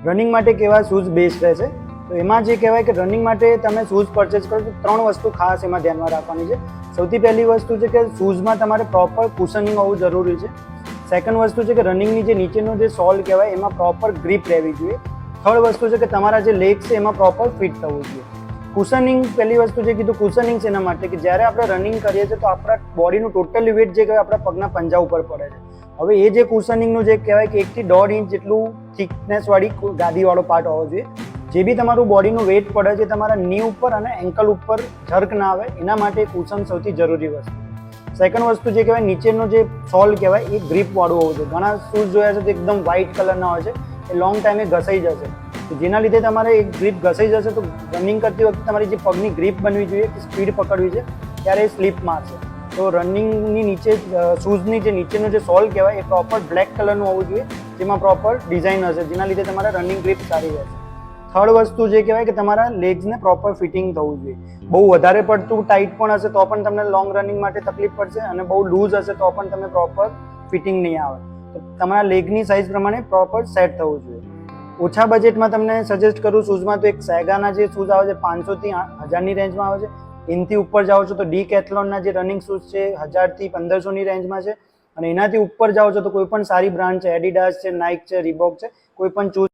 Running માટે કેવા shoes best રહેશે? તો એમાં જે કહેવાય કે રનિંગ માટે તમે શૂઝ પરચેસ કરો તો 3 વસ્તુ ખાસ એમાં ધ્યાનમાં રાખવાની છે. સૌથી પહેલી વસ્તુ છે કે શૂઝમાં તમારે પ્રોપર કુશનિંગ હોવું જરૂરી છે. સેકન્ડ વસ્તુ છે કે રનિંગની જે નીચેનો જે સોલ કહેવાય એમાં પ્રોપર ગ્રીપ રહેવી જોઈએ. થર્ડ વસ્તુ છે કે તમારા જે લેગ છે એમાં પ્રોપર ફિટ થવું જોઈએ. કુશનિંગ પહેલી વસ્તુ જે કીધું, કુશનિંગ છે એના માટે કે જ્યારે આપણે રનિંગ કરીએ છીએ તો આપણા બોડીનું ટોટલી વેટ જે કહેવાય આપણા પગના પંજા ઉપર પડે છે. હવે એ જે કુશનિંગનું જે કહેવાય કે 1 થી 1.5 ઇંચ જેટલું થિકનેસવાળી ગાદીવાળો પાર્ટ હોવો જોઈએ. જે બી તમારું બોડીનું વેટ પડે છે તમારા ની ઉપર અને એન્કલ ઉપર જર્ક ના આવે એના માટે કુશન સૌથી જરૂરી વસ્તુ. સેકન્ડ વસ્તુ જે કહેવાય નીચેનો જે સોલ કહેવાય એ ગ્રીપવાળું હોવું જોઈએ. ઘણા શૂઝ જોયા છે તો એકદમ વ્હાઇટ કલરના હોય છે, એ લોંગ ટાઈમે ઘસાઈ જશે. તો જેના લીધે તમારે એક ગ્રીપ ઘસાઈ જશે તો રનિંગ કરતી વખતે તમારી જે પગની ગ્રીપ બનવી જોઈએ કે સ્પીડ પકડવી છે ત્યારે એ સ્લીપ મારશે. તો રનિંગની નીચે શૂઝની જે નીચેનો જે સોલ કહેવાય એ પ્રોપર બ્લેક કલરનું હોવું જોઈએ, જેમાં પ્રોપર ડિઝાઇન હશે, જેના લીધે તમારા રનિંગ ગ્રીપ સારી રહેશે. થર્ડ વસ્તુ જે કહેવાય કે તમારા લેગ્સને પ્રોપર ફિટિંગ થવું જોઈએ. બહુ વધારે પડતું ટાઈટ પણ હશે તો પણ તમને લોંગ રનિંગ માટે તકલીફ પડશે અને બહુ લૂઝ હશે તો પણ તમને પ્રોપર ફિટિંગ નહીં આવે. તો તમારા લેગની સાઇઝ પ્રમાણે પ્રોપર સેટ થવું જોઈએ. ઓછા બજેટમાં તમને સજેસ્ટ કરું શૂઝમાં તો એક સેગાના જે શૂઝ આવે છે 500 થી 1000ની રેન્જમાં આવે છે. એનાથી ઉપર જાઓ છો તો ડીકેથલોનના જે રનિંગ શૂઝ છે 1000 થી 1500ની રેન્જમાં છે. અને એનાથી ઉપર જાઓ છો તો કોઈ પણ સારી બ્રાન્ડ છે, એડિડાસ છે, નાઇક છે, રીબોક છે, કોઈ પણ ચૂઝ